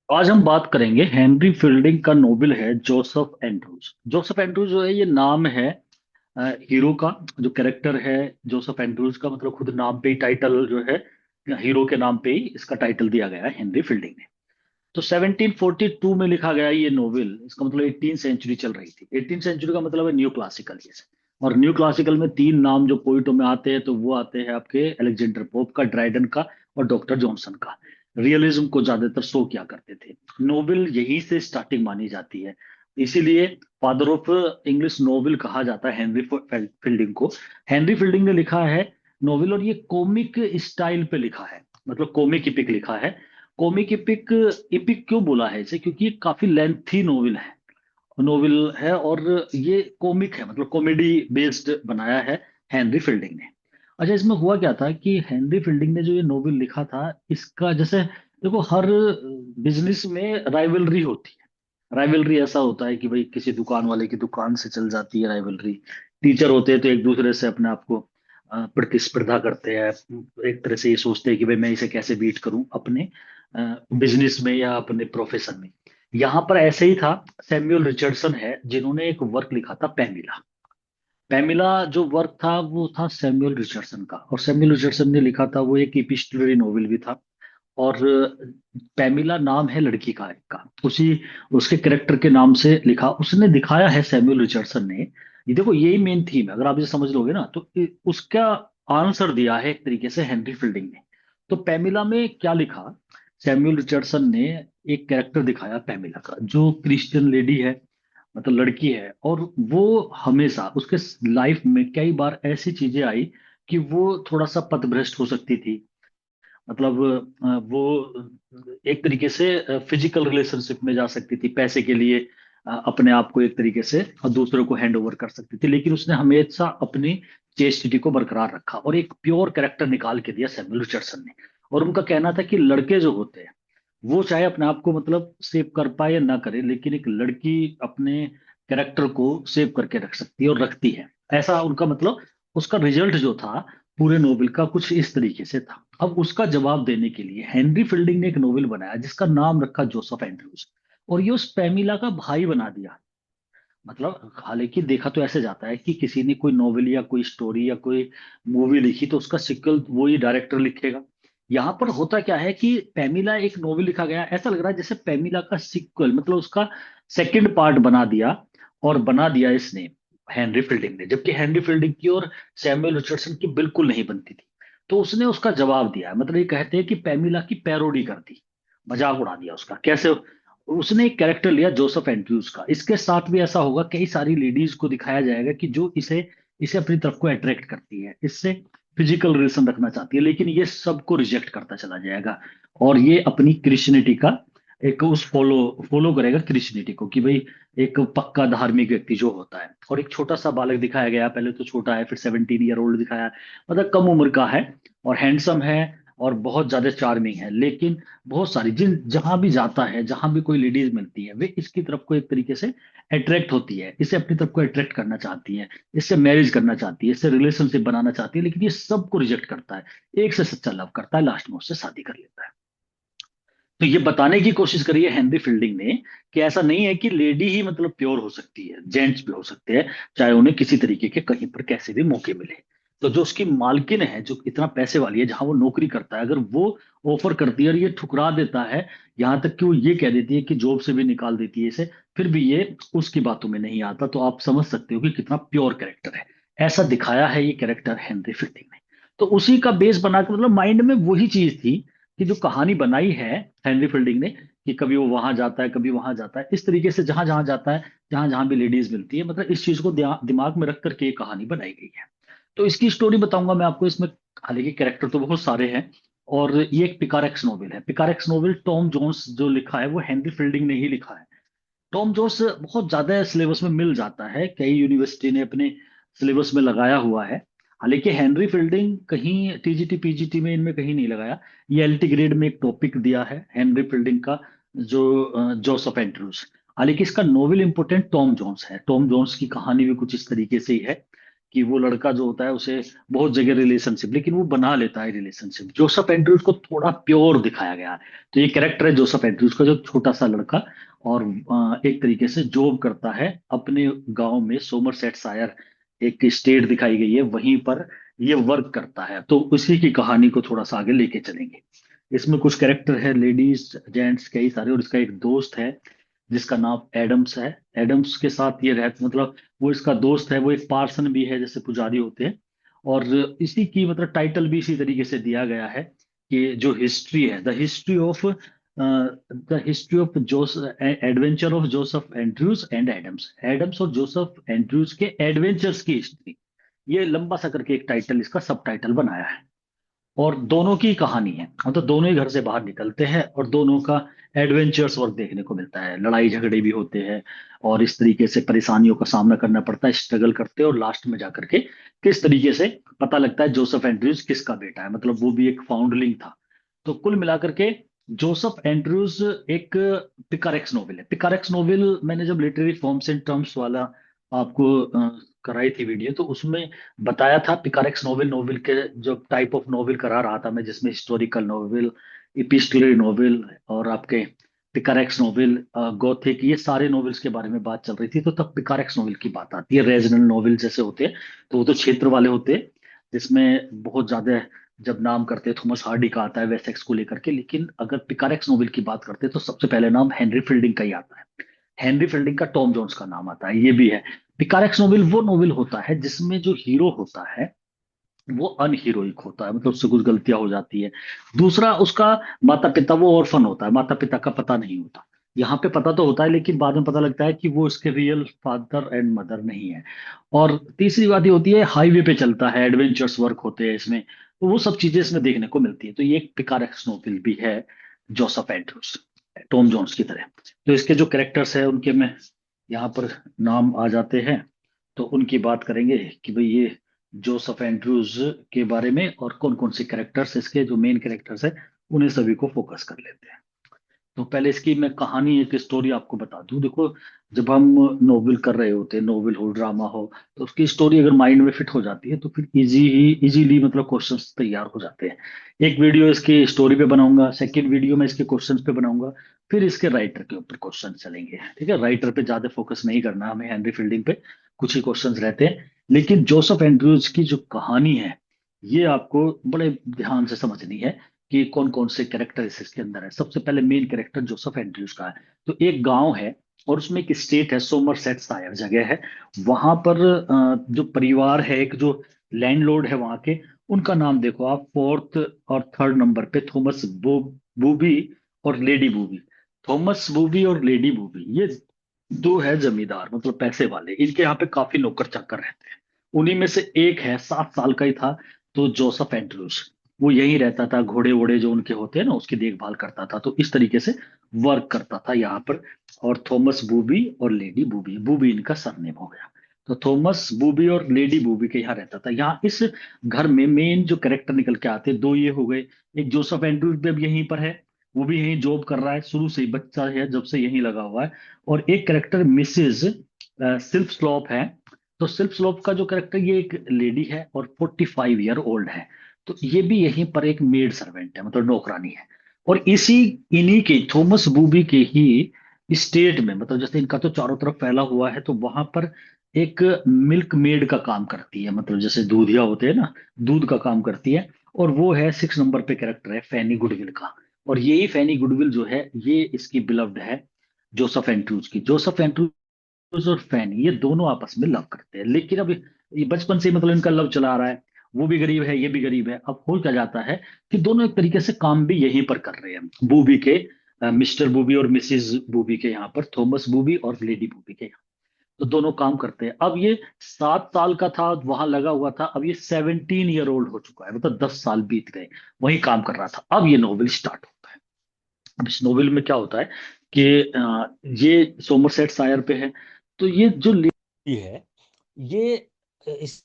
आज हम बात करेंगे हेनरी फील्डिंग का नोवेल है जोसेफ एंड्रूज। जोसेफ एंड्रूज जो है ये नाम है हीरो का। जो कैरेक्टर है जोसेफ एंड्रूज का, मतलब खुद नाम पे ही टाइटल जो है, हीरो के नाम पे ही इसका टाइटल दिया गया है हेनरी फील्डिंग ने। तो 1742 में लिखा गया ये नोवेल। इसका मतलब 18 सेंचुरी चल रही थी। 18 सेंचुरी का मतलब है न्यू क्लासिकल ये। और न्यू क्लासिकल में तीन नाम जो पोइटों में आते हैं, तो वो आते हैं आपके अलेक्जेंडर पोप का, ड्राइडन का और डॉक्टर जॉनसन का। रियलिज्म को ज्यादातर शो किया करते थे। नोवेल यहीं से स्टार्टिंग मानी जाती है। इसीलिए फादर ऑफ इंग्लिश नोवेल कहा जाता है हेनरी फील्डिंग को। हेनरी फील्डिंग ने लिखा है नोवेल, और ये कॉमिक स्टाइल पे लिखा है, मतलब कॉमिक इपिक लिखा है। कॉमिक इपिक, इपिक क्यों बोला है इसे? क्योंकि ये काफी लेंथी नोवेल है और ये कॉमिक है, मतलब कॉमेडी बेस्ड बनाया है हेनरी फील्डिंग ने। अच्छा, इसमें हुआ क्या था कि हेनरी फील्डिंग ने जो ये नोवेल लिखा था, इसका जैसे देखो, हर बिजनेस में राइवलरी होती है। राइवलरी ऐसा होता है कि भाई किसी दुकान वाले की दुकान से चल जाती है राइवलरी। टीचर होते हैं तो एक दूसरे से अपने आप को प्रतिस्पर्धा करते हैं। एक तरह से ये सोचते हैं कि भाई मैं इसे कैसे बीट करूं अपने बिजनेस में या अपने प्रोफेशन में। यहाँ पर ऐसे ही था। सैमुअल रिचर्डसन है जिन्होंने एक वर्क लिखा था पैमिला। पैमिला जो वर्क था वो था सैमुअल रिचर्डसन का, और सैमुअल रिचर्डसन ने लिखा था वो एक इपिस्टलरी नोवेल भी था। और पैमिला नाम है लड़की का, एक का उसी उसके कैरेक्टर के नाम से लिखा, उसने दिखाया है सैमुअल रिचर्डसन ने। ये देखो, यही मेन थीम है, अगर आप इसे समझ लोगे ना तो उसका आंसर दिया है एक तरीके से हेनरी फील्डिंग ने। तो पैमिला में क्या लिखा, सैमुअल रिचर्डसन ने एक कैरेक्टर दिखाया पैमिला का, जो क्रिश्चियन लेडी है, मतलब लड़की है। और वो हमेशा उसके लाइफ में कई बार ऐसी चीजें आई कि वो थोड़ा सा पथभ्रष्ट हो सकती थी। मतलब वो एक तरीके से फिजिकल रिलेशनशिप में जा सकती थी पैसे के लिए। अपने आप को एक तरीके से और दूसरों को हैंड ओवर कर सकती थी, लेकिन उसने हमेशा अपनी चेस्टिटी को बरकरार रखा और एक प्योर कैरेक्टर निकाल के दिया सैमुअल रिचर्डसन ने। और उनका कहना था कि लड़के जो होते हैं वो चाहे अपने आप को मतलब सेव कर पाए या ना करे, लेकिन एक लड़की अपने कैरेक्टर को सेव करके रख सकती है और रखती है। ऐसा उनका मतलब, उसका रिजल्ट जो था पूरे नोवेल का कुछ इस तरीके से था। अब उसका जवाब देने के लिए हेनरी फील्डिंग ने एक नोवेल बनाया जिसका नाम रखा जोसेफ एंड्रूज। और ये उस पैमिला का भाई बना दिया। मतलब हालांकि देखा तो ऐसे जाता है कि किसी ने कोई नोवेल या कोई स्टोरी या कोई मूवी लिखी तो उसका सिक्वल वो ही डायरेक्टर लिखेगा। यहाँ पर होता क्या है कि पैमिला एक नोवेल लिखा गया, ऐसा लग रहा है जैसे पैमिला का सिक्वल, मतलब उसका सेकंड पार्ट बना दिया। और बना दिया इसने हेनरी फील्डिंग ने, जबकि हेनरी फील्डिंग की और सैमुअल रिचर्डसन की बिल्कुल नहीं बनती थी। तो उसने उसका जवाब दिया, मतलब ये कहते हैं कि पैमिला की पैरोडी कर दी, मजाक उड़ा दिया उसका। कैसे? उसने एक कैरेक्टर लिया जोसेफ एंड्रयूज का। इसके साथ भी ऐसा होगा, कई सारी लेडीज को दिखाया जाएगा कि जो इसे इसे अपनी तरफ को अट्रैक्ट करती है, इससे फिजिकल रिलेशन रखना चाहती है, लेकिन ये सबको रिजेक्ट करता चला जाएगा। और ये अपनी क्रिश्चियनिटी का एक उस फॉलो करेगा क्रिश्चियनिटी को, कि भाई एक पक्का धार्मिक व्यक्ति जो होता है। और एक छोटा सा बालक दिखाया गया, पहले तो छोटा है फिर 17 ईयर ओल्ड दिखाया है, मतलब कम उम्र का है और हैंडसम है और बहुत ज्यादा चार्मिंग है। लेकिन बहुत सारी जिन जहां भी जाता है, जहां भी कोई लेडीज मिलती है, वे इसकी तरफ को एक तरीके से अट्रैक्ट होती है, इसे अपनी तरफ को अट्रैक्ट करना चाहती है, इससे मैरिज करना चाहती है, इससे रिलेशनशिप बनाना चाहती है, लेकिन ये सबको रिजेक्ट करता है। एक से सच्चा लव करता है, लास्ट में उससे शादी कर लेता है। तो ये बताने की कोशिश करी है हेनरी फील्डिंग ने कि ऐसा नहीं है कि लेडी ही मतलब प्योर हो सकती है, जेंट्स भी हो सकते हैं, चाहे उन्हें किसी तरीके के कहीं पर कैसे भी मौके मिले। तो जो उसकी मालकिन है, जो इतना पैसे वाली है, जहां वो नौकरी करता है, अगर वो ऑफर करती है और ये ठुकरा देता है, यहाँ तक कि वो ये कह देती है कि जॉब से भी निकाल देती है इसे, फिर भी ये उसकी बातों में नहीं आता, तो आप समझ सकते हो कि कितना प्योर कैरेक्टर है। ऐसा दिखाया है ये कैरेक्टर हेनरी फील्डिंग ने। तो उसी का बेस बना के, मतलब माइंड में वही चीज थी कि जो कहानी बनाई है हेनरी फील्डिंग ने, कि कभी वो वहां जाता है कभी वहां जाता है, इस तरीके से जहां जहां जाता है, जहां जहां भी लेडीज मिलती है, मतलब इस चीज को दिमाग में रख करके ये कहानी बनाई गई है। तो इसकी स्टोरी बताऊंगा मैं आपको इसमें। हालांकि कैरेक्टर तो बहुत सारे हैं। और ये एक पिकारेक्स नोवेल है। पिकारेक्स नोवेल टॉम जोन्स जो लिखा है वो हेनरी फील्डिंग ने ही लिखा है। टॉम जोन्स बहुत ज्यादा सिलेबस में मिल जाता है, कई यूनिवर्सिटी ने अपने सिलेबस में लगाया हुआ है। हालांकि हेनरी फील्डिंग कहीं टीजीटी पीजीटी में इनमें कहीं नहीं लगाया। ये एलटी ग्रेड में एक टॉपिक दिया है हेनरी फील्डिंग का, जो जोसेफ एंड्रूज। हालांकि इसका नोवेल इंपोर्टेंट टॉम जोन्स है। टॉम जोन्स की कहानी भी कुछ इस तरीके से ही है कि वो लड़का जो होता है उसे बहुत जगह रिलेशनशिप, लेकिन वो बना लेता है रिलेशनशिप। जोसेफ एंड्रूज को थोड़ा प्योर दिखाया गया है। तो ये कैरेक्टर है जोसेफ एंड्रूज का, जो छोटा सा लड़का, और एक तरीके से जॉब करता है अपने गांव में, सोमरसेट शायर एक स्टेट दिखाई गई है, वहीं पर ये वर्क करता है। तो उसी की कहानी को थोड़ा सा आगे लेके चलेंगे। इसमें कुछ कैरेक्टर है, लेडीज जेंट्स कई सारे, और इसका एक दोस्त है जिसका नाम एडम्स है। एडम्स के साथ ये रह मतलब वो इसका दोस्त है, वो एक पार्सन भी है, जैसे पुजारी होते हैं। और इसी की मतलब टाइटल भी इसी तरीके से दिया गया है कि जो हिस्ट्री है, the history of Joe's adventure of Joseph Andrews and Adams, Adams और जोसेफ एंड्रयूज के एडवेंचर्स की हिस्ट्री। ये लंबा सा करके एक टाइटल, इसका सब टाइटल बनाया है। और दोनों की कहानी है, मतलब दोनों ही घर से बाहर निकलते हैं और दोनों का एडवेंचर्स वर्क देखने को मिलता है, लड़ाई झगड़े भी होते हैं, और इस तरीके से परेशानियों का सामना करना पड़ता है, स्ट्रगल करते हैं, और लास्ट में जाकर के किस तरीके से पता लगता है जोसेफ एंड्रयूज किसका बेटा है, मतलब वो भी एक फाउंडलिंग था। तो कुल मिलाकर के जोसेफ एंड्रयूज एक पिकारेक्स नोवेल है। पिकारेक्स नोवेल मैंने जब लिटरेरी फॉर्म्स एंड टर्म्स वाला आपको कराई थी वीडियो, तो उसमें बताया था पिकारेक्स नोवेल, नोवेल के जो टाइप ऑफ नोवेल करा रहा था मैं, जिसमें हिस्टोरिकल नोवेल, इपिस्टोलरी नोवेल, और आपके पिकारेक्स नोवेल, गॉथिक, ये सारे नोवेल्स के बारे में बात चल रही थी। तो तब पिकारेक्स नोवेल की बात आती है। रीजनल नोवेल जैसे होते हैं, तो वो तो क्षेत्र वाले होते हैं, जिसमें बहुत ज्यादा जब नाम करते हैं थॉमस हार्डी का आता है वेसेक्स को लेकर के, लेकिन अगर पिकारेक्स नोवेल की बात करते हैं तो सबसे पहले नाम हेनरी फील्डिंग का ही आता है। हेनरी फील्डिंग का टॉम जोन्स का नाम आता है, ये भी है। पिकारेक्स नोवेल वो नोवेल होता है जिसमें जो हीरो होता है वो अनहीरोइक होता है, मतलब उससे कुछ गलतियां हो जाती है। दूसरा, उसका माता पिता, वो ऑर्फन होता है, माता पिता का पता नहीं होता। यहाँ पे पता तो होता है, लेकिन बाद में पता लगता है कि वो इसके रियल फादर एंड मदर नहीं है। और तीसरी बात ये होती है, हाईवे पे चलता है, एडवेंचर्स वर्क होते हैं इसमें, तो वो सब चीजें इसमें देखने को मिलती है। तो ये एक पिकारेक्स नोवेल भी है, जोसेफ एंड्रूज, टॉम जोन्स की तरह। तो इसके जो कैरेक्टर्स है उनके में यहाँ पर नाम आ जाते हैं, तो उनकी बात करेंगे कि भाई ये जोसेफ एंड्रूज के बारे में, और कौन कौन से कैरेक्टर्स, इसके जो मेन कैरेक्टर्स है उन्हें सभी को फोकस कर लेते हैं। तो पहले इसकी मैं कहानी, एक स्टोरी आपको बता दूं। देखो, जब हम नोवेल कर रहे होते हैं, नोवेल हो ड्रामा हो, तो उसकी स्टोरी अगर माइंड में फिट हो जाती है तो फिर इजीली मतलब क्वेश्चंस तैयार हो जाते हैं। एक वीडियो इसकी स्टोरी पे बनाऊंगा, सेकंड वीडियो में इसके क्वेश्चंस पे बनाऊंगा, फिर इसके राइटर के ऊपर क्वेश्चन चलेंगे। ठीक है, राइटर पे ज्यादा फोकस नहीं करना हमें, हेनरी फील्डिंग पे कुछ ही क्वेश्चंस रहते हैं। लेकिन जोसेफ एंड्रयूज की जो कहानी है, ये आपको बड़े ध्यान से समझनी है कि कौन कौन से कैरेक्टर इसके अंदर है। सबसे पहले मेन कैरेक्टर जोसेफ एंड्रयूज का है। तो एक गांव है और उसमें एक स्टेट है, सोमरसेट शायर जगह है। वहां पर जो परिवार है, एक जो लैंडलॉर्ड है वहां के, उनका नाम देखो आप, फोर्थ और थर्ड नंबर पे थॉमस बूबी और लेडी बूबी। थॉमस बूबी और लेडी बूबी, ये दो है जमींदार, मतलब पैसे वाले। इनके यहाँ पे काफी नौकर चाकर रहते हैं। उन्हीं में से एक है, 7 साल का ही था, तो जोसेफ एंड्रयूज, वो यहीं रहता था, घोड़े वोड़े जो उनके होते हैं ना उसकी देखभाल करता था। तो इस तरीके से वर्क करता था यहाँ पर। और थॉमस बूबी और लेडी बूबी, बूबी इनका सरनेम हो गया। तो थॉमस बूबी और लेडी बूबी के यहाँ रहता था। यहाँ इस घर में मेन जो कैरेक्टर निकल के आते हैं, दो ये हो गए। एक जोसेफ एंड्रयूज भी अब यहीं पर है, वो भी यहीं जॉब कर रहा है, शुरू से ही बच्चा है जब से यहीं लगा हुआ है। और एक कैरेक्टर मिसेज सिल्फ स्लॉप है। तो सिल्फ स्लॉप का जो कैरेक्टर, ये एक लेडी है और 45 ईयर ओल्ड है। तो ये भी यहीं पर एक मेड सर्वेंट है, मतलब नौकरानी है। और इन्हीं के, थॉमस बूबी के ही स्टेट में, मतलब जैसे इनका तो चारों तरफ फैला हुआ है, तो वहां पर एक मिल्क मेड का काम करती है, मतलब जैसे दूधिया होते हैं ना, दूध का काम करती है। और वो है 6 नंबर पे कैरेक्टर है फैनी गुडविल का। और यही फैनी गुडविल जो है, ये इसकी बिलव्ड है जोसेफ एंड्रयूज की। जोसेफ एंड्रयूज और फैनी, ये दोनों आपस में लव करते हैं, लेकिन अब ये बचपन से ही मतलब इनका लव चला आ रहा है। वो भी गरीब है, ये भी गरीब है। अब हो क्या जाता है कि दोनों एक तरीके से काम भी यहीं पर कर रहे हैं, बूबी के, मिस्टर बूबी और मिसिज बूबी के यहाँ पर, थॉमस बूबी और लेडी बूबी के यहाँ। तो दोनों काम करते हैं। अब ये 7 साल का था, वहां लगा हुआ था, अब ये 17 ईयर ओल्ड हो चुका है, मतलब 10 साल बीत गए, वही काम कर रहा था। अब ये नोवेल स्टार्ट होता है। अब इस नोवेल में क्या होता है कि ये सोमरसेट शायर पे है। तो ये जो लेडी है, ये इस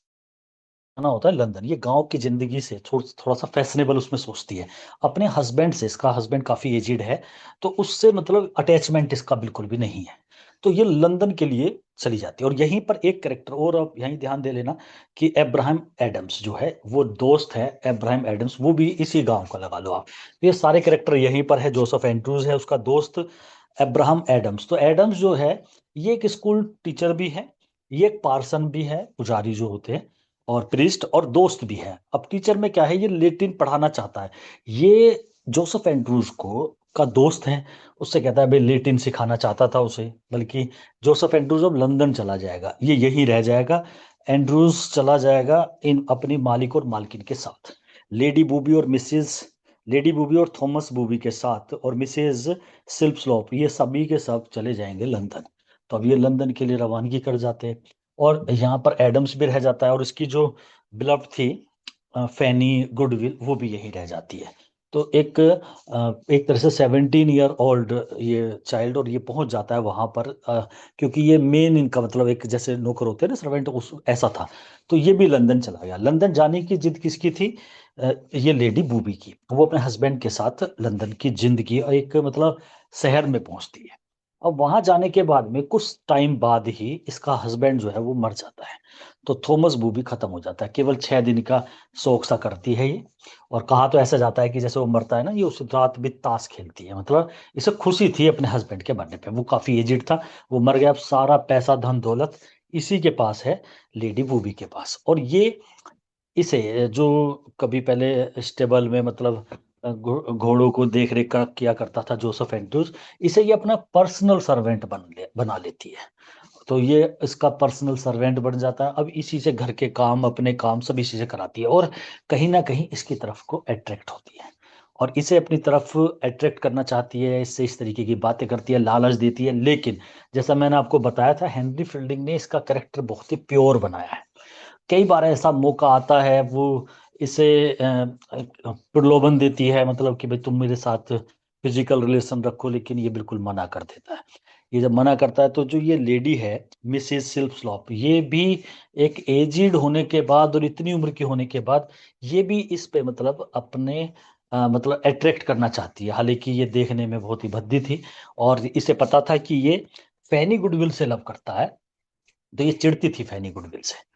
आना होता है लंदन, ये गांव की जिंदगी से थोड़ा सा फैशनेबल उसमें सोचती है। अपने हस्बैंड से, इसका हस्बैंड काफी एजिड है, तो उससे मतलब अटैचमेंट इसका बिल्कुल भी नहीं है। तो ये लंदन के लिए चली जाती है। और यहीं पर एक कैरेक्टर और आप यहीं ध्यान दे लेना कि अब्राहम एडम्स जो है वो दोस्त है, अब्राहम एडम्स वो भी इसी गांव का लगा लो आप। ये सारे कैरेक्टर यहीं पर है। जोसेफ एंड्रूज है उसका दोस्त, अब्राहम एडम्स। तो एडम्स जो है ये एक स्कूल टीचर भी है, ये एक पार्सन भी है, पुजारी जो होते हैं, और प्रीस्ट, और दोस्त भी है। अब टीचर में क्या है, ये लेटिन पढ़ाना चाहता है। ये जोसेफ एंड्रूज को का दोस्त है, उससे कहता है भाई लेटिन सिखाना चाहता था उसे। बल्कि जोसेफ एंड्रूज अब लंदन चला जाएगा, ये यहीं रह जाएगा। एंड्रूज चला जाएगा इन अपनी मालिक और मालकिन के साथ, लेडी बूबी और मिसेस लेडी बूबी और थॉमस बूबी के साथ, और मिसेस सिल्प स्लॉप, ये सभी के सब चले जाएंगे लंदन। तो अब ये लंदन के लिए रवानगी कर जाते हैं। और यहाँ पर एडम्स भी रह जाता है, और इसकी जो बिलव थी फैनी गुडविल, वो भी यहीं रह जाती है। तो एक तरह से 17 ईयर ओल्ड ये चाइल्ड, और ये पहुंच जाता है वहां पर, क्योंकि ये मेन इनका मतलब एक जैसे नौकर होते हैं ना सर्वेंट, उस ऐसा था। तो ये भी लंदन चला गया। लंदन जाने की जिद किसकी थी? ये लेडी बूबी की। वो अपने हस्बैंड के साथ लंदन की जिंदगी एक मतलब शहर में पहुंचती है। अब वहां जाने के बाद में कुछ टाइम बाद ही इसका हस्बैंड जो है वो मर जाता है। तो थॉमस बूबी खत्म हो जाता है। केवल 6 दिन का शोक सा करती है ये। और कहा तो ऐसा जाता है कि जैसे वो मरता है ना, ये उस रात भी ताश खेलती है। मतलब इसे खुशी थी अपने हस्बैंड के मरने पे, वो काफी एजिड था, वो मर गया। अब सारा पैसा धन दौलत इसी के पास है, लेडी बूबी के पास। और ये इसे जो कभी पहले स्टेबल में मतलब घोड़ों को देख रेख किया करता था जोसेफ एंड्रूज, इसे ये अपना पर्सनल सर्वेंट बना लेती है। तो ये इसका पर्सनल सर्वेंट बन जाता है। अब इसी से घर के काम, अपने काम सब इसी से कराती है, और कहीं ना कहीं इसकी तरफ को अट्रैक्ट होती है, और इसे अपनी तरफ अट्रैक्ट करना चाहती है। इससे इस तरीके की बातें करती है, लालच देती है। लेकिन जैसा मैंने आपको बताया था, हेनरी फील्डिंग ने इसका कैरेक्टर बहुत ही प्योर बनाया है। कई बार ऐसा मौका आता है, वो इसे प्रलोभन देती है, मतलब कि भाई तुम मेरे साथ फिजिकल रिलेशन रखो, लेकिन ये बिल्कुल मना कर देता है। ये जब मना करता है तो जो ये लेडी है मिसेस सिल्प स्लॉप, ये भी एक एजिड होने के बाद और इतनी उम्र की होने के बाद ये भी इस पे मतलब अपने मतलब अट्रैक्ट करना चाहती है। हालांकि ये देखने में बहुत ही भद्दी थी, और इसे पता था कि ये फैनी गुडविल से लव करता है, तो ये चिढ़ती थी फैनी गुडविल से।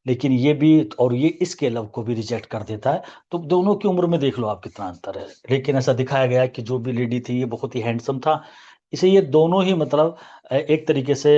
लेकिन ये भी, और ये इसके लव को भी रिजेक्ट कर देता है। तो दोनों की उम्र में देख लो आप कितना अंतर है। लेकिन ऐसा दिखाया गया है कि जो भी लेडी थी ये बहुत ही हैंडसम था, इसे ये दोनों ही मतलब एक तरीके से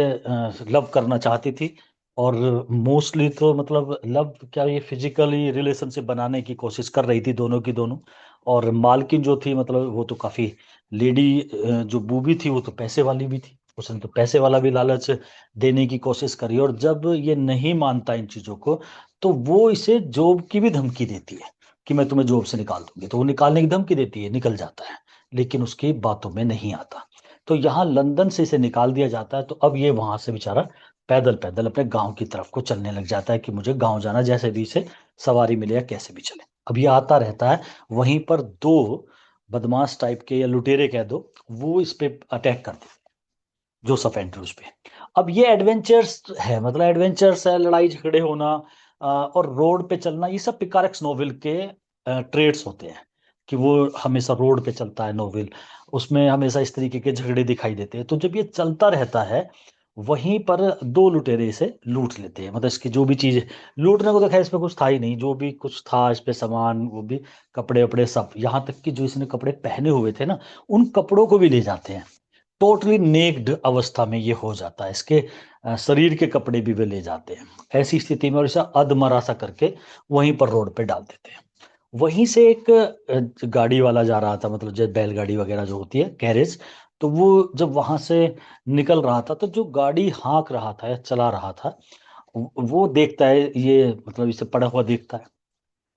लव करना चाहती थी। और मोस्टली तो मतलब लव क्या, ये फिजिकली रिलेशनशिप बनाने की कोशिश कर रही थी दोनों की दोनों। और मालकिन जो थी मतलब वो तो काफी लेडी, जो बूबी थी वो तो पैसे वाली भी थी, उसने तो पैसे वाला भी लालच देने की कोशिश करी। और जब ये नहीं मानता इन चीजों को, तो वो इसे जॉब की भी धमकी देती है कि मैं तुम्हें जॉब से निकाल दूंगी। तो वो निकालने की धमकी देती है, निकल जाता है, लेकिन उसकी बातों में नहीं आता। तो यहाँ लंदन से इसे निकाल दिया जाता है। तो अब ये वहां से बेचारा पैदल पैदल अपने गांव की तरफ को चलने लग जाता है कि मुझे गांव जाना, जैसे भी इसे सवारी मिले या कैसे भी चले। अब ये आता रहता है। वहीं पर दो बदमाश टाइप के या लुटेरे कह दो, वो इस पे अटैक करते हैं जोसेफ एंड्रूज पे। अब ये एडवेंचर्स है, मतलब एडवेंचर्स है, लड़ाई झगड़े होना, और रोड पे चलना, ये सब पिकारेक्स नोवेल के ट्रेड्स होते हैं, कि वो हमेशा रोड पे चलता है नोवेल, उसमें हमेशा इस तरीके के झगड़े दिखाई देते हैं। तो जब ये चलता रहता है, वहीं पर दो लुटेरे इसे लूट लेते हैं। मतलब इसकी जो भी चीज, लूटने को तो खैर इसमें कुछ था ही नहीं, जो भी कुछ था इस पे सामान, वो भी कपड़े वपड़े सब, यहाँ तक कि जो इसने कपड़े पहने हुए थे ना, उन कपड़ों को भी ले जाते हैं। टोटली नेक्ड अवस्था में ये हो जाता है, इसके शरीर के कपड़े भी वे ले जाते हैं ऐसी स्थिति में, और इसे अधमरा सा करके वहीं पर रोड पे डाल देते हैं। वहीं से एक गाड़ी वाला जा रहा था, मतलब जैसे बैलगाड़ी वगैरह जो होती है, कैरेज। तो वो जब वहां से निकल रहा था, तो जो गाड़ी हाँक रहा था या चला रहा था, वो देखता है ये, मतलब इसे पड़ा हुआ देखता है।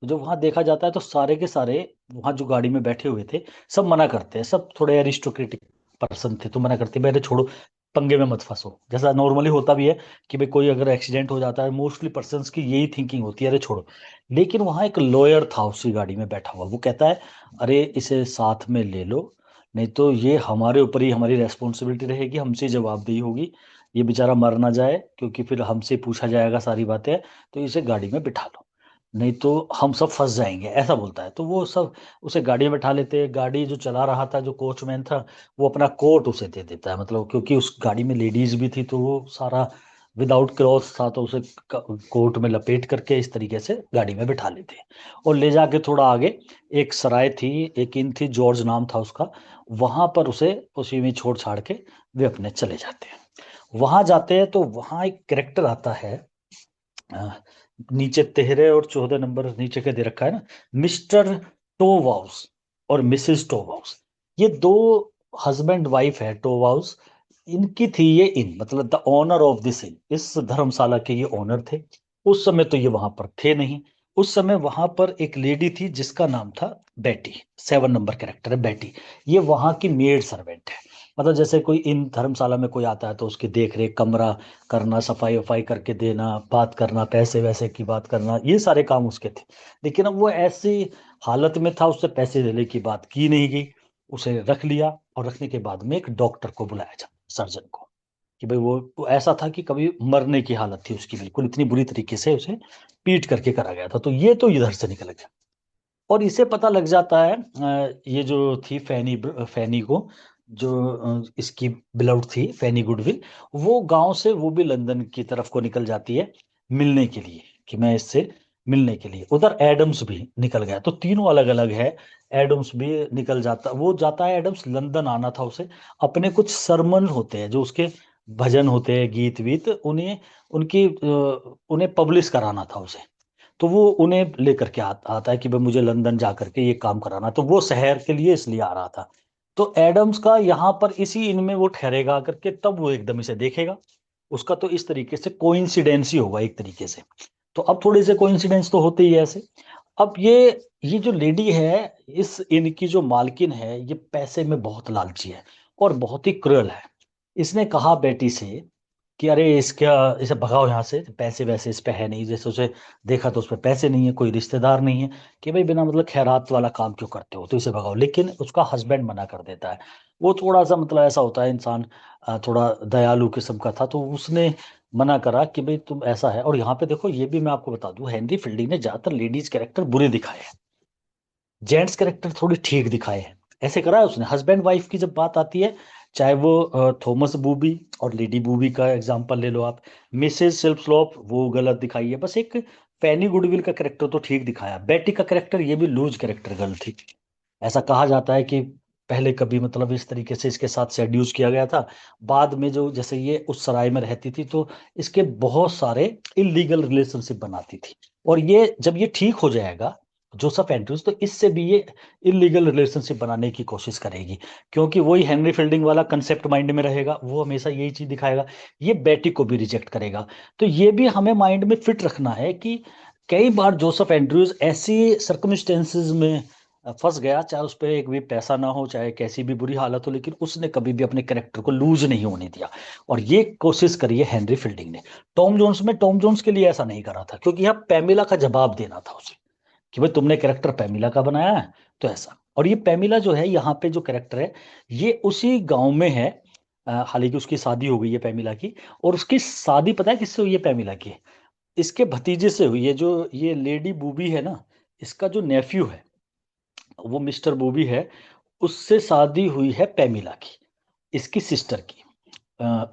जो वहां देखा जाता है, तो सारे के सारे वहां जो गाड़ी में बैठे हुए थे सब मना करते हैं, सब थोड़े एरिस्टोक्रेटिक पर्सन थे, तो मना करते हैं, मेरे छोड़ो, पंगे में मत फंसो। जैसा नॉर्मली होता भी है कि भाई कोई अगर एक्सीडेंट हो जाता है, मोस्टली पर्सन्स की यही थिंकिंग होती है, अरे छोड़ो। लेकिन वहां एक लॉयर था उसी गाड़ी में बैठा हुआ, वो कहता है अरे इसे साथ में ले लो, नहीं तो ये हमारे ऊपर ही हमारी रेस्पॉन्सिबिलिटी रहेगी, हमसे जवाबदेही होगी, ये बेचारा मर ना जाए, क्योंकि फिर हमसे पूछा जाएगा सारी बातें, तो इसे गाड़ी में बिठा लो, नहीं तो हम सब फंस जाएंगे, ऐसा बोलता है। तो वो सब उसे गाड़ी में बैठा लेते हैं। गाड़ी जो चला रहा था, जो कोचमैन था, वो अपना कोट उसे दे देता है, मतलब क्योंकि उस गाड़ी में लेडीज भी थी, तो वो सारा विदाउट क्लॉथ था तो उसे कोट में लपेट करके इस तरीके से गाड़ी में बिठा लेते हैं और ले जाके थोड़ा आगे एक सराय थी, एक इन थी, जॉर्ज नाम था उसका, वहां पर उसे उसी में छोड़ छाड़ के वे अपने चले जाते हैं। वहां जाते हैं तो वहां एक कैरेक्टर आता है, अ, नीचे 13 और 14 नंबर नीचे के दे रखा है ना, मिस्टर टोवाउस और मिसेस टोवाउस। ये दो हस्बैंड वाइफ है टोवाउस, इनकी थी ये इन, मतलब the owner of this in, इस धर्मशाला के ये ओनर थे। उस समय तो ये वहां पर थे नहीं। उस समय वहां पर एक लेडी थी जिसका नाम था बेटी, 7 नंबर कैरेक्टर है बेटी। ये वहां की मेड सर्वेंट है। मतलब जैसे कोई इन धर्मशाला में कोई आता है तो उसकी देख रेख, कमरा करना, सफाई वफाई करके देना, बात करना, पैसे वैसे की बात करना, ये सारे काम उसके थे। लेकिन अब वो ऐसी हालत में था, उससे पैसे देने की बात की नहीं गई। उसे रख लिया और रखने के बाद में एक डॉक्टर को बुलाया जा, सर्जन को, कि भाई वो ऐसा था कि कभी मरने की हालत थी उसकी, बिल्कुल इतनी बुरी तरीके से उसे पीट करके करा गया था। तो ये तो इधर से निकल गया और इसे पता लग जाता है, ये जो थी फैनी, फैनी को, जो इसकी बिलव्ड थी फैनी गुडविल, वो गांव से वो भी लंदन की तरफ को निकल जाती है मिलने के लिए, कि मैं इससे मिलने के लिए। उधर एडम्स भी निकल गया, तो तीनों अलग अलग है। एडम्स भी निकल जाता, वो जाता है एडम्स, लंदन आना था उसे। अपने कुछ सरमन होते हैं जो उसके भजन होते हैं, गीत वीत, उन्हें उन्हें पब्लिश कराना था उसे। तो वो उन्हें लेकर के आता है कि भाई मुझे लंदन जा करके ये काम कराना, तो वो शहर के लिए इसलिए आ रहा था। तो एडम्स का यहाँ पर इसी इनमें वो ठहरेगा करके, तब वो एकदम इसे देखेगा। उसका तो इस तरीके से कोइंसिडेंस ही होगा एक तरीके से। तो अब थोड़े से कोइंसिडेंस तो होते ही है ऐसे। अब ये जो लेडी है, इस इनकी जो मालकिन है, ये पैसे में बहुत लालची है और बहुत ही क्रूअल है। इसने कहा बेटी से कि अरे इसका, इसे भगाओ यहाँ से, पैसे वैसे इस पे है नहीं, जैसे उसे देखा तो उस पे पैसे नहीं है, कोई रिश्तेदार नहीं है, कि भाई बिना मतलब खैरात वाला काम क्यों करते हो, तो इसे भगाओ। लेकिन उसका हस्बैंड मना कर देता है। वो थोड़ा सा मतलब ऐसा होता है इंसान, थोड़ा दयालु किस्म का था, तो उसने मना करा कि भाई तुम ऐसा है। और यहाँ पे देखो, ये भी मैं आपको बता दूं, हेनरी फील्डिंग ने ज्यादातर लेडीज कैरेक्टर बुरे दिखाए हैं, जेंट्स कैरेक्टर थोड़े ठीक दिखाए हैं। ऐसे करा है उसने। हस्बैंड वाइफ की जब बात आती है, चाहे वो थॉमस बूबी और लेडी बूबी का एग्जांपल ले लो आप, मिसेस सिल्प स्लॉप वो गलत दिखाई है। बस एक फैनी गुडविल का कैरेक्टर तो ठीक दिखाया। बेटी का कैरेक्टर ये भी लूज कैरेक्टर गर्ल थी। ऐसा कहा जाता है कि पहले कभी मतलब इस तरीके से इसके साथ सेड्यूस किया गया था। बाद में जो, जैसे ये उस सराय में रहती थी तो इसके बहुत सारे इलीगल रिलेशनशिप बनाती थी। और ये जब ये ठीक हो जाएगा जोसेफ एंड्रूज, तो इससे भी ये इलीगल रिलेशनशिप बनाने की कोशिश करेगी, क्योंकि वही हेनरी फील्डिंग वाला कंसेप्ट माइंड में रहेगा, वो हमेशा यही चीज दिखाएगा। ये बेटी को भी रिजेक्ट करेगा। तो ये भी हमें माइंड में फिट रखना है कि कई बार जोसेफ एंड्रूज ऐसी सर्कमस्टेंसेस में फंस गया, चाहे उस पर एक भी पैसा ना हो, चाहे कैसी भी बुरी हालत हो, लेकिन उसने कभी भी अपने कैरेक्टर को लूज नहीं होने दिया। और ये कोशिश करी है हेनरी फील्डिंग ने। टॉम जोन्स में टॉम जोन्स के लिए ऐसा नहीं करा था, क्योंकि यहाँ पेमिला का जवाब देना था उसे, कि भाई तुमने कैरेक्टर पेमिला का बनाया है तो ऐसा। और ये पेमिला जो है यहाँ पे जो कैरेक्टर है, ये उसी गांव में है। हालांकि उसकी शादी हो गई है पेमिला की। और उसकी शादी पता है किससे हुई है पेमिला की? इसके भतीजे से हुई है, जो ये लेडी बूबी है ना, इसका जो नेफ्यू है, वो मिस्टर बूबी है, उससे शादी हुई है पेमिला की, इसकी सिस्टर की।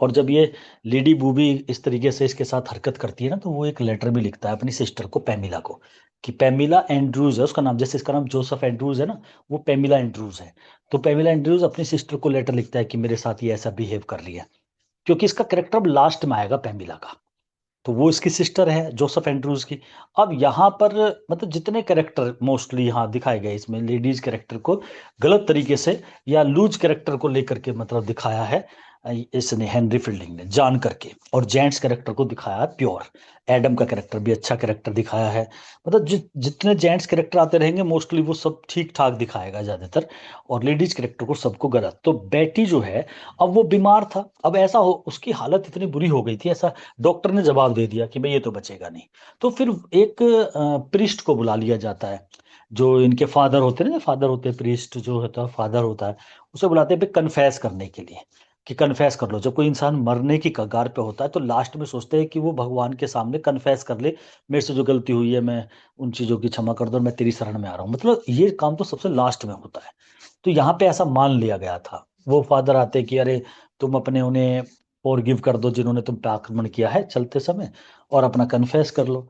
और जब ये लेडी बूबी इस तरीके से इसके साथ हरकत करती है ना, तो वो एक लेटर भी लिखता है अपनी सिस्टर को, पेमिला को, कि पेमिला एंड्रूज है उसका नाम, जैसे इसका नाम जोसेफ एंड्रूज है ना, वो पेमिला एंड्रूज है। तो पेमिला एंड्रूज अपनी सिस्टर को लेटर लिखता है कि मेरे साथ ये ऐसा बिहेव कर रही है, क्योंकि इसका करेक्टर अब लास्ट में आएगा पेमिला का। तो वो इसकी सिस्टर है जोसेफ एंड्रूज की। अब यहाँ पर मतलब जितने कैरेक्टर मोस्टली यहाँ दिखाए गए, इसमें लेडीज कैरेक्टर को गलत तरीके से या लूज कैरेक्टर को लेकर के मतलब दिखाया है इसने, हेनरी फील्डिंग ने जान करके। और जेंट्स कैरेक्टर को दिखाया है प्योर। एडम का कैरेक्टर भी अच्छा कैरेक्टर दिखाया है। मतलब जितने जेंट्स कैरेक्टर आते रहेंगे मोस्टली वो सब ठीक ठाक दिखाएगा ज्यादातर, और लेडीज कैरेक्टर को सबको गलत। तो बेटी जो है, अब वो बीमार था, अब ऐसा हो उसकी हालत इतनी बुरी हो गई थी, ऐसा डॉक्टर ने जवाब दे दिया कि भाई ये तो बचेगा नहीं। तो फिर एक प्रिस्ट को बुला लिया जाता है, जो इनके फादर होते हैं ना, फादर होते हैं प्रिस्ट, जो होता है फादर होता है, उसे बुलाते हैं कन्फेस करने के लिए, कि कन्फेस कर लो। जब कोई इंसान मरने की कगार पे होता है तो लास्ट में सोचते हैं कि वो भगवान के सामने कन्फेस कर ले, मेरे से जो गलती हुई है मैं उन चीजों की क्षमा कर दो और मैं तेरी शरण में आ रहा हूँ। मतलब ये काम तो सबसे लास्ट में होता है। तो यहाँ पे ऐसा मान लिया गया था। वो फादर आते कि अरे तुम अपने उन्हें फॉरगिव कर दो जिन्होंने तुम पे आक्रमण किया है चलते समय, और अपना कन्फेस कर लो।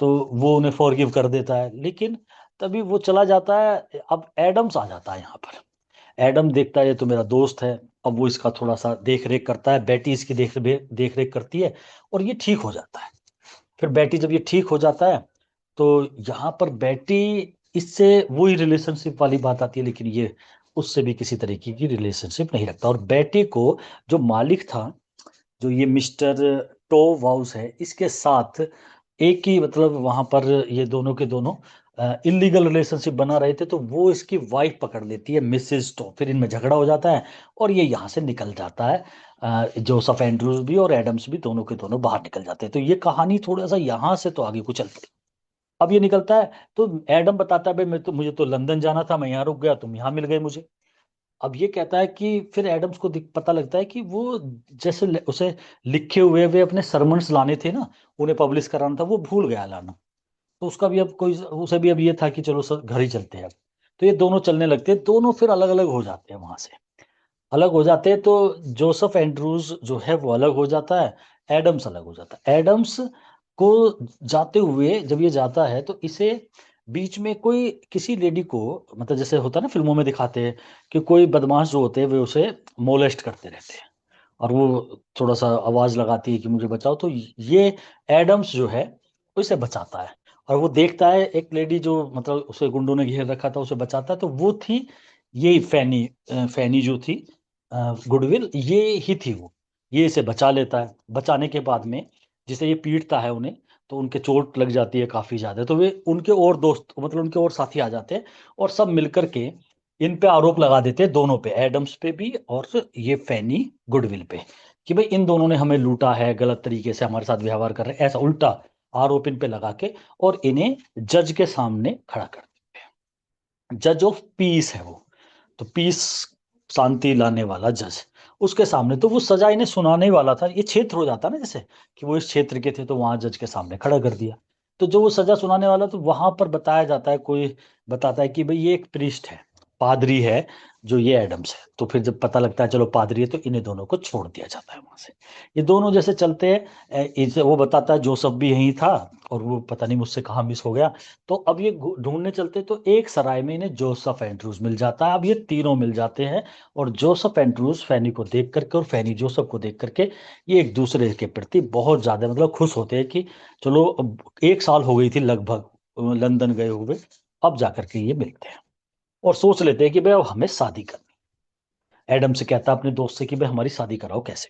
तो वो उन्हें फॉरगिव कर देता है, लेकिन तभी वो चला जाता है। अब एडम्स आ जाता है यहाँ पर। एडम देखता है ये तो मेरा दोस्त है। अब वो इसका थोड़ा सा देख रेख करता है, बेटी इसकी देख रेख करती है, और ये ठीक हो जाता है। फिर बेटी जब ये ठीक हो जाता है, तो यहाँ पर बेटी इससे वही रिलेशनशिप वाली बात आती है, लेकिन ये उससे भी किसी तरीके की रिलेशनशिप नहीं रखता। और बेटी को जो मालिक था, जो ये मिस्टर टोव हाउस है, इसके साथ एक ही मतलब वहां पर ये दोनों के दोनों इलीगल रिलेशनशिप बना रहे थे, तो वो इसकी वाइफ पकड़ लेती है, मिसेस टोव। फिर इनमें झगड़ा हो जाता है और ये यहाँ से निकल जाता है। जोसेफ एंड्रूज भी और एडम्स भी दोनों के दोनों बाहर निकल जाते हैं। तो ये कहानी थोड़ा सा यहाँ से तो आगे को चल पड़ी। अब ये निकलता है तो एडम बताता है, भाई मैं तो मुझे तो लंदन जाना था, मैं यहाँ रुक गया, तुम यहाँ मिल गए मुझे। अब ये कहता है कि फिर एडम्स को पता लगता है कि वो जैसे उसे लिखे हुए वे अपने सरमन्स लाने थे ना, उन्हें पब्लिश कराना था, वो भूल गया लाना। तो उसका भी अब कोई, उसे भी अब ये था कि चलो सर घर ही चलते हैं अब। तो ये दोनों चलने लगते हैं, दोनों फिर अलग अलग हो जाते हैं वहां से। अलग हो जाते हैं तो जोसेफ एंड्रूज जो है वो अलग हो जाता है, एडम्स अलग हो जाता है। एडम्स को जाते हुए जब ये जाता है तो इसे बीच में कोई किसी लेडी को, मतलब जैसे होता है ना फिल्मों में दिखाते हैं कि कोई बदमाश जो होते हैं वे उसे मोलेस्ट करते रहते हैं, और वो थोड़ा सा आवाज लगाती है कि मुझे बचाओ। तो ये एडम्स जो है उसे बचाता है। और वो देखता है एक लेडी जो मतलब उसे गुंडों ने घेर रखा था, उसे बचाता है। तो वो थी यही फैनी। फैनी जो थी, गुडविल ये ही थी वो। ये इसे बचा लेता है। बचाने के बाद में जिसे ये पीटता है उन्हें, तो उनके चोट लग जाती है काफी ज्यादा। तो वे उनके और दोस्त मतलब उनके और साथी आ जाते हैं, और सब मिलकर के इन पे आरोप लगा देते हैं, दोनों पे, एडम्स पे भी और ये फैनी गुडविल पे, कि भाई इन दोनों ने हमें लूटा है, गलत तरीके से हमारे साथ व्यवहार कर रहे हैं, ऐसा उल्टा आरोप इन पे लगा के और इन्हें जज के सामने खड़ा कर देते हैं। जज ऑफ पीस है वो, तो पीस, शांति लाने वाला जज, उसके सामने। तो वो सजा इन्हें सुनाने वाला था, ये क्षेत्र हो जाता ना जैसे कि वो इस क्षेत्र के थे तो वहां जज के सामने खड़ा कर दिया। तो जो वो सजा सुनाने वाला, तो वहां पर बताया जाता है, कोई बताता है कि भाई ये एक प्रीस्ट है, पादरी है, जो ये एडम्स है। तो फिर जब पता लगता है चलो पादरी है, तो इन्हें दोनों को छोड़ दिया जाता है वहां से। ये दोनों जैसे चलते हैं, इसे वो बताता है जोसेफ भी यहीं था, और वो पता नहीं मुझसे कहाँ मिस हो गया। तो अब ये ढूंढने चलते तो एक सराय में इन्हें जोसेफ एंड्रूज मिल जाता है। अब ये तीनों मिल जाते हैं, और जोसेफ एंड्रूज फैनी को देख करके और फैनी जोसेफ को देख करके ये एक दूसरे के प्रति बहुत ज्यादा मतलब खुश होते हैं कि चलो अब 1 साल हो गई थी लगभग लंदन गए हुए, अब जाकर के ये मिलते हैं। और सोच लेते हैं कि भाई अब हमें शादी करनी। एडम से कहता है अपने दोस्त से कि भाई हमारी शादी कराओ कैसे।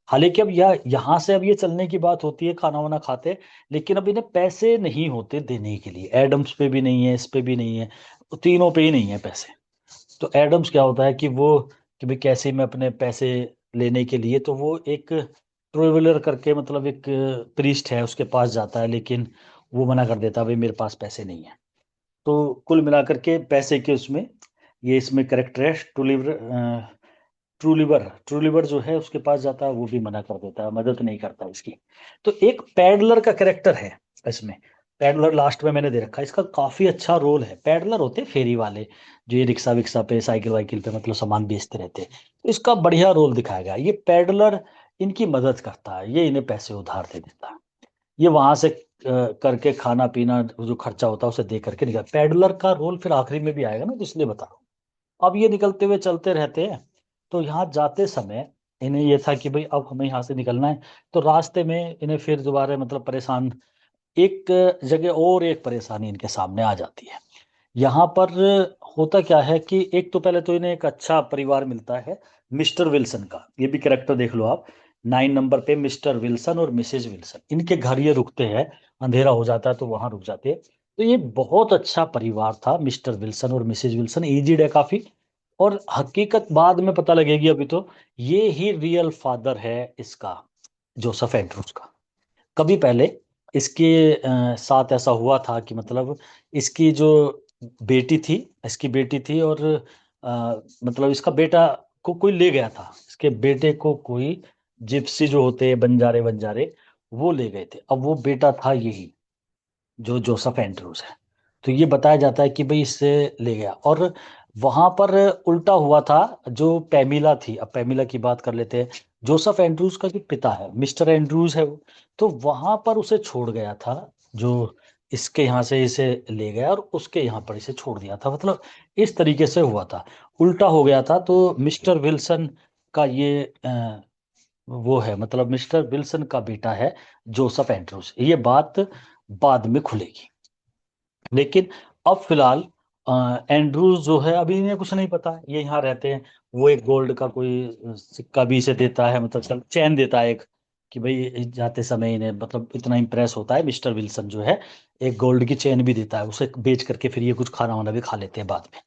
हालांकि अब यह यहाँ से अब ये चलने की बात होती है, खाना वाना खाते, लेकिन अब इन्हें पैसे नहीं होते देने के लिए। एडम्स पे भी नहीं है, इस पे भी नहीं है, तीनों पे ही नहीं है पैसे। तो एडम्स क्या होता है कि वो, कि भाई कैसे मैं अपने पैसे लेने के लिए, तो वो एक ट्रेवलर करके मतलब एक प्रीस्ट है उसके पास जाता है, लेकिन वो मना कर देता है, भाई मेरे पास पैसे नहीं है। तो कुल मिलाकर के पैसे के उसमें, ये इसमें करेक्टर है, ट्रूलिवर जो है उसके पास जाता है, वो भी मना कर देता है, मदद नहीं करता इसकी। तो एक पैडलर का करेक्टर है इसमें। पैडलर लास्ट में मैंने दे रखा है, इसका काफी अच्छा रोल है। पैडलर होते हैं फेरी वाले, जो ये रिक्शा विक्सा पे साइकिल वाइकिल पे मतलब सामान बेचते रहते हैं। तो इसका बढ़िया रोल दिखाया गया। ये पैडलर इनकी मदद करता है, ये इन्हें पैसे उधार दे देता है। ये वहां से करके खाना पीना जो खर्चा होता है उसे दे करके निकल। पैडलर का रोल फिर आखिरी में भी आएगा ना, तो इसलिए बता रहा हूँ। अब ये निकलते हुए चलते रहते हैं। तो यहाँ जाते समय इन्हें ये था कि भाई अब हमें यहाँ से निकलना है। तो रास्ते में इन्हें फिर दोबारा मतलब परेशान, एक जगह और एक परेशानी इनके सामने आ जाती है। यहाँ पर होता क्या है कि एक तो पहले तो इन्हें एक अच्छा परिवार मिलता है, मिस्टर विल्सन का। ये भी कैरेक्टर देख लो आप, 9 नंबर पे मिस्टर विल्सन और मिसेज विल्सन, इनके घर ये रुकते हैं। अंधेरा हो जाता है तो वहां रुक जाते हैं। तो ये बहुत अच्छा परिवार था, मिस्टर विल्सन और मिसेज विल्सन, एजिड है काफी। और हकीकत बाद में पता लगेगी, अभी तो ये ही रियल फादर है इसका, जोसेफ एंड्रूज का। कभी पहले इसके साथ ऐसा हुआ था कि मतलब इसकी जो बेटी थी और मतलब इसका बेटा को कोई ले गया था, इसके बेटे को कोई जिप्सी जो होते हैं, बंजारे बंजारे, वो ले गए थे। अब वो बेटा था यही जो जोसेफ एंड्रूज है। तो ये बताया जाता है कि भाई इससे ले गया। और वहां पर उल्टा हुआ था। जो पैमिला थी, अब पैमिला की बात कर लेते हैं। जोसेफ एंड्रूज का जो पिता है, मिस्टर एंड्रूज है वो, तो वहां पर उसे छोड़ गया था। जो इसके यहाँ से इसे ले गया और उसके यहाँ पर इसे छोड़ दिया था, मतलब इस तरीके से हुआ था। उल्टा हो गया था। तो मिस्टर विल्सन का ये वो है, मतलब मिस्टर विल्सन का बेटा है जोसेफ एंड्रूज। ये बात बाद में खुलेगी। लेकिन अब फिलहाल एंड्रूज जो है, अभी इन्हें कुछ नहीं पता, ये यहाँ रहते हैं। वो एक गोल्ड का कोई सिक्का भी इसे देता है, मतलब चैन देता है एक, कि भाई जाते समय इन्हें, मतलब इतना इंप्रेस होता है मिस्टर विल्सन जो है, एक गोल्ड की चेन भी देता है उसे, बेच करके फिर ये कुछ खाना वाना भी खा लेते हैं बाद में।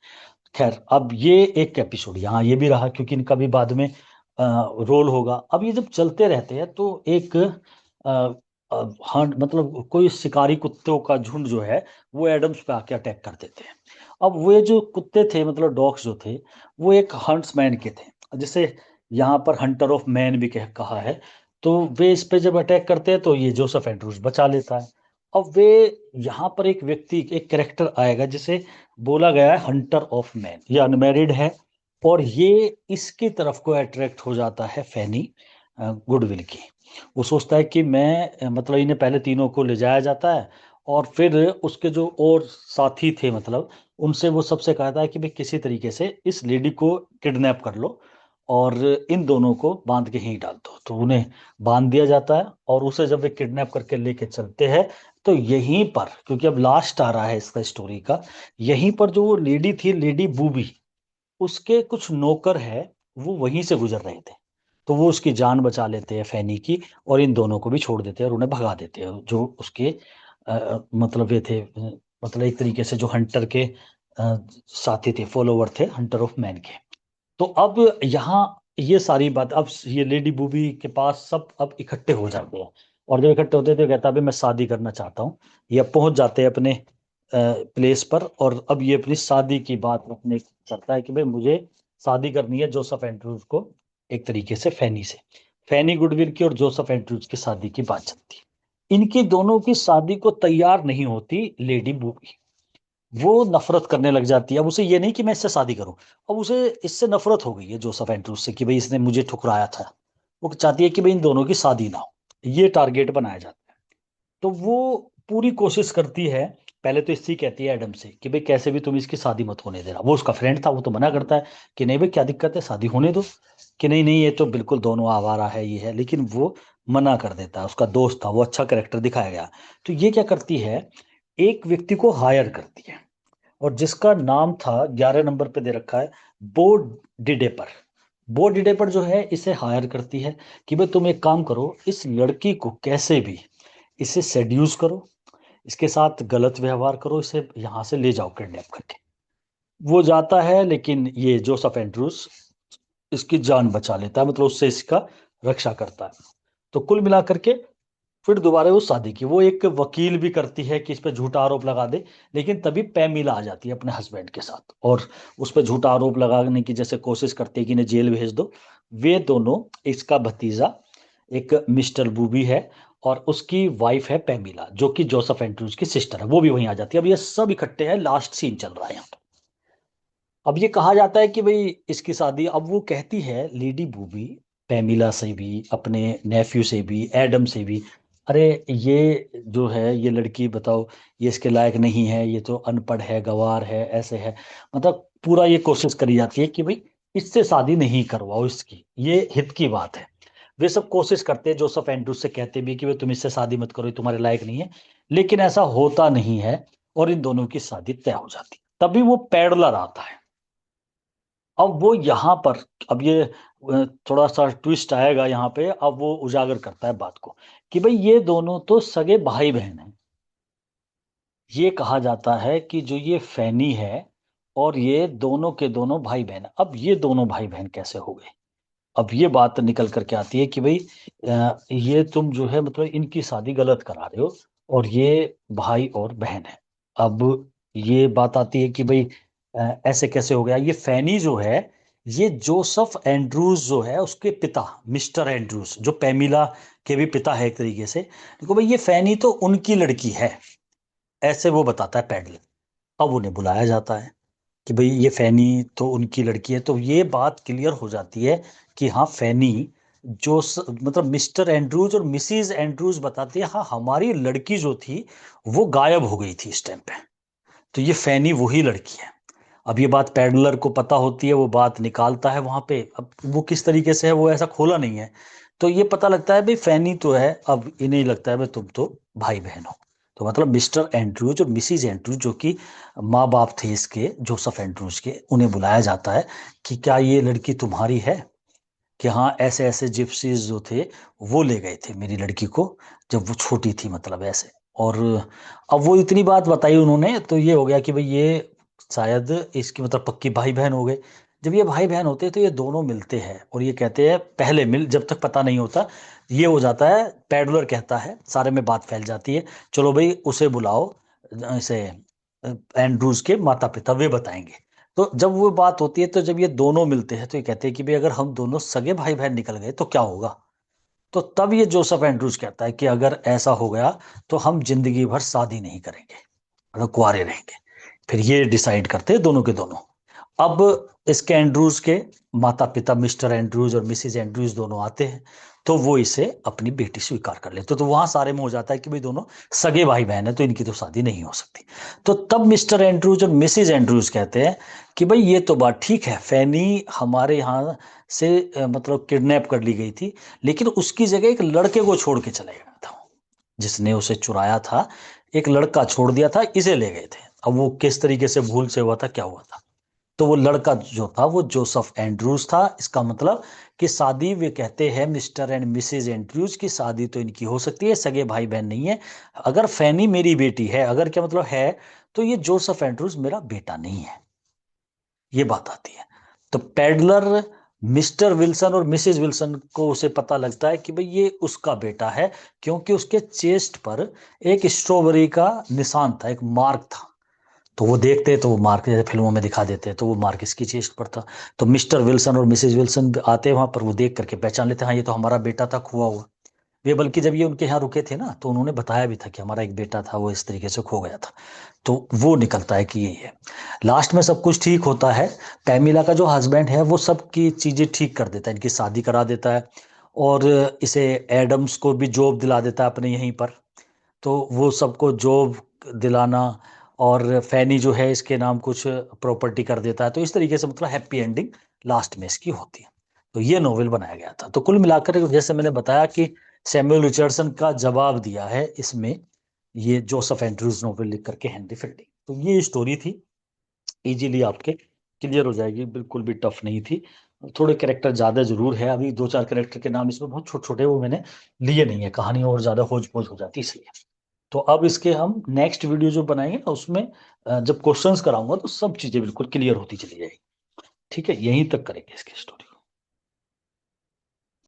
खैर, अब ये एक एपिसोड यहाँ ये भी रहा, क्योंकि इनका भी बाद में रोल होगा। अब ये जब चलते रहते हैं तो एक हाँ, मतलब कोई शिकारी कुत्तों का झुंड जो है, वो एडम्स पे आके अटैक कर देते हैं। अब वे जो कुत्ते थे, मतलब डॉग्स जो थे, वो एक हंट्समैन के थे, जिसे यहाँ पर हंटर ऑफ मैन भी कहा है। तो वे इस पे जब अटैक करते हैं तो ये जोसेफ एंड्रूज बचा लेता है। अब वे, यहाँ पर एक व्यक्ति, एक कैरेक्टर आएगा जिसे बोला गया है हंटर ऑफ मैन। ये अनमैरिड है, और ये इसकी तरफ को अट्रैक्ट हो जाता है फैनी गुडविल की। वो सोचता है कि मैं मतलब इन्हें पहले तीनों को ले जाया जाता है, और फिर उसके जो और साथी थे, मतलब उनसे वो सबसे कहता है कि भाई किसी तरीके से इस लेडी को किडनैप कर लो और इन दोनों को बांध के ही डाल दो। तो उन्हें बांध दिया जाता है, और उसे जब वे किडनैप करके लेके चलते हैं, तो यहीं पर, क्योंकि अब लास्ट आ रहा है इसका स्टोरी का, यहीं पर जो वो लेडी थी, लेडी बूबी, उसके कुछ नौकर है, वो वहीं से गुजर रहे थे। तो वो उसकी जान बचा लेते हैं फैनी की, और इन दोनों को भी छोड़ देते हैं और उन्हें भगा देते हैं, जो उसके मतलब ये थे, मतलब एक तरीके से जो हंटर के साथी थे, फॉलोवर थे हंटर ऑफ मैन के। तो अब यहाँ ये सारी बात, अब ये लेडी बूबी के पास सब अब इकट्ठे हो जाते हैं, और जब इकट्ठे होते हैं तो कहता है, "अभी मैं शादी करना चाहता हूँ।" ये अब पहुंच जाते हैं अपने प्लेस पर, और अब ये अपनी शादी की बात रखने करता है कि भाई मुझे शादी करनी है जोसेफ एंड्रूज को, एक तरीके से फैनी से। फैनी गुडविल की और जोसेफ एंड्रूज की शादी की बात चलती है। इनकी दोनों की शादी को तैयार नहीं होती लेडी बूबी। वो नफरत करने लग जाती है। अब उसे ये नहीं कि मैं इससे शादी करूं, अब उसे इससे नफरत हो गई है जोसेफ एंड्रूज से, कि भाई इसने मुझे ठुकराया था। वो चाहती है कि भाई इन दोनों की शादी ना हो, ये टारगेट बनाया जाता है। तो वो पूरी कोशिश करती है। पहले तो इससे कहती है एडम से कि भाई कैसे भी तुम इसकी शादी मत होने देना। वो उसका फ्रेंड था, वो तो मना करता है कि नहीं भाई क्या दिक्कत है, शादी होने दो। कि नहीं नहीं, ये तो बिल्कुल दोनों आवारा है, ये है। लेकिन वो मना कर देता है। उसका दोस्त था, वो अच्छा कैरेक्टर दिखाया गया। तो ये क्या करती है, एक व्यक्ति को हायर करती है, और जिसका नाम था 11 नंबर पे दे रखा है, बो डिडेपर। बो डिडेपर जो है, इसे हायर करती है कि भाई तुम एक काम करो, इस लड़की को कैसे भी इसे सेड्यूस करो, इसके साथ गलत व्यवहार करो, इसे यहाँ से ले जाओ किडनैप करके। वो जाता है, लेकिन ये जोसेफ एंड्रूस इसकी जान बचा लेता है, मतलब उससे इसका रक्षा करता है। तो कुल मिलाकर के फिर दोबारा वो शादी की, वो एक वकील भी करती है कि इस पे झूठा आरोप लगा दे। लेकिन तभी पैमिला आ जाती है अपने हस्बैंड के साथ, और उस पे झूठा आरोप लगाने की जैसे कोशिश करती है कि इन्हें जेल भेज दो। वे दोनों, इसका भतीजा एक मिस्टर बूबी है, और उसकी वाइफ है पैमिला, जो कि जोसेफ एंड्रूज की सिस्टर है, वो भी वहीं आ जाती है। अब ये सब इकट्ठे हैं, लास्ट सीन चल रहा है यहाँ। अब ये कहा जाता है कि भाई इसकी शादी, अब वो कहती है लेडी बूबी पैमिला से भी, अपने नेफ्यू से भी, एडम से भी, अरे ये जो है ये लड़की बताओ, ये इसके लायक नहीं है, ये तो अनपढ़ है, गंवार है, ऐसे है। मतलब पूरा ये कोशिश करी जाती है कि भाई इससे शादी नहीं करवाओ इसकी, ये हित की बात है। वे सब कोशिश करते हैं, जोसेफ एंड्रूज से कहते भी कि भाई तुम इससे शादी मत करो, ये तुम्हारे लायक नहीं है। लेकिन ऐसा होता नहीं है, और इन दोनों की शादी तय हो जाती है। तभी वो पैडलर आता है। अब वो यहाँ पर, अब ये थोड़ा सा ट्विस्ट आएगा यहाँ पे। अब वो उजागर करता है बात को कि भाई ये दोनों तो सगे भाई बहन हैं। ये कहा जाता है कि जो ये फैनी है और ये दोनों के दोनों भाई बहन, अब ये दोनों भाई बहन कैसे हो गए। अब ये बात निकल करके आती है कि भाई ये तुम जो है, मतलब इनकी शादी गलत करा रहे हो, और ये भाई और बहन है। अब ये बात आती है कि भाई ऐसे कैसे हो गया। ये फैनी जो है, ये जोसेफ एंड्रूज जो है उसके पिता, मिस्टर एंड्रूज जो पैमिला के भी पिता है एक तरीके से, देखो भाई ये फैनी तो उनकी लड़की है, ऐसे वो बताता है पैडल। अब उन्हें बुलाया जाता है, कि भाई ये फैनी तो उनकी लड़की है, तो ये बात क्लियर हो जाती है कि हाँ फैनी मतलब मिस्टर एंड्रूज और मिसिज एंड्रूज बताते हैं हाँ हमारी लड़की जो थी वो गायब हो गई थी इस टाइम पे, तो ये फैनी वही लड़की है। अब ये बात पैडलर को पता होती है, वो बात निकालता है वहां पे, अब वो किस तरीके से है वो ऐसा खोला नहीं है, तो ये पता लगता है भाई फैनी तो है, अब इन्हें लगता है भाई तुम तो भाई बहन हो। तो मतलब मिस्टर एंड्रूज और मिसिज एंड्रूज जो कि माँ बाप थे इसके जोसेफ एंड्रूज के, उन्हें बुलाया जाता है कि क्या ये लड़की तुम्हारी है, कि हाँ ऐसे ऐसे जिप्सीज जो थे वो ले गए थे मेरी लड़की को जब वो छोटी थी, मतलब ऐसे। और अब वो इतनी बात बताई उन्होंने, तो ये हो गया कि भाई ये शायद इसकी मतलब पक्की भाई बहन हो गए। जब ये भाई बहन होते हैं तो ये दोनों मिलते हैं और ये कहते हैं, पहले मिल जब तक पता नहीं होता, ये हो जाता है पैडलर कहता है, सारे में बात फैल जाती है, चलो भाई उसे बुलाओ, इसे एंड्रूज के माता पिता वे बताएंगे। तो जब वो बात होती है, तो जब ये दोनों मिलते हैं तो ये कहते हैं कि भाई अगर हम दोनों सगे भाई बहन निकल गए तो क्या होगा। तो तब ये जोसेफ एंड्रूज कहता है कि अगर ऐसा हो गया तो हम जिंदगी भर शादी नहीं करेंगे, मतलब कुंवारे रहेंगे। फिर ये डिसाइड करते हैं दोनों के दोनों। अब इसके एंड्रूज के माता पिता मिस्टर एंड्रूज और मिसिज एंड्रूज दोनों आते हैं, तो वो इसे अपनी बेटी स्वीकार कर लेते, तो वहां सारे में हो जाता है कि भाई दोनों सगे भाई बहन है तो इनकी तो शादी नहीं हो सकती। तो तब मिस्टर एंड्रूज और मिसिज एंड्रूज कहते हैं कि भाई ये तो बात ठीक है, फैनी हमारे यहाँ से मतलब किडनैप कर ली गई थी, लेकिन उसकी जगह एक लड़के को छोड़ के चला गया था, जिसने उसे चुराया था, एक लड़का छोड़ दिया था, इसे ले गए थे। अब वो किस तरीके से भूल से हुआ था, क्या हुआ था, तो वो लड़का जो था वो जोसेफ एंड्रूज था। इसका मतलब कि शादी, वे कहते हैं मिस्टर एंड मिसेज एंड्रूज की शादी तो इनकी हो सकती है, सगे भाई बहन नहीं है। अगर फैनी मेरी बेटी है, अगर क्या मतलब है, तो ये जोसेफ एंड्रूज मेरा बेटा नहीं है, ये बात आती है। तो पैडलर मिस्टर विल्सन और मिसेज विल्सन को उसे पता लगता है कि भाई ये उसका बेटा है, क्योंकि उसके चेस्ट पर एक स्ट्रॉबेरी का निशान था, एक मार्क था। तो वो देखते तो वो मार्क जैसे फिल्मों में दिखा देते, तो वो मार्क इसकी चेस्ट पर था। तो मिस्टर विल्सन और मिसेज विल्सन आते वहां पर, वो देख करके पहचान लेते हाँ ये तो हमारा बेटा था खोआ हुआ। वे बल्कि जब ये उनके यहाँ रुके थे ना, तो उन्होंने बताया भी था कि हमारा एक बेटा था वो इस तरीके से खो गया था। तो वो निकलता है कि यही है। लास्ट में सब कुछ ठीक होता है, पैमिला का जो हस्बैंड है वो सब की चीजें ठीक कर देता है, इनकी शादी करा देता है, और इसे एडम्स को भी जॉब दिला देता है अपने यहीं पर। तो वो सबको जॉब दिलाना, और फैनी जो है इसके नाम कुछ प्रॉपर्टी कर देता है, तो इस तरीके से मतलब हैप्पी एंडिंग लास्ट में इसकी होती है। तो ये नोवेल बनाया गया था। तो कुल मिलाकर जैसे मैंने बताया कि सैमुअल रिचर्डसन का जवाब दिया है इसमें ये जोसेफ एंड्रूज नोवेल लिख करके हेनरी फील्डिंग। तो ये स्टोरी थी, इजीली आपके क्लियर हो जाएगी, बिल्कुल भी टफ नहीं थी। थोड़े कैरेक्टर ज्यादा जरूर है, अभी दो चार कैरेक्टर के नाम इसमें बहुत छोटे छोटे, वो मैंने लिए नहीं है, कहानी और ज्यादा होज पोज हो जाती है इसलिए। तो अब इसके हम नेक्स्ट वीडियो जो बनाएंगे ना उसमें जब क्वेश्चंस कराऊंगा तो सब चीजें बिल्कुल क्लियर होती चली जाएगी। ठीक है, यहीं तक करेंगे इसकी स्टोरी।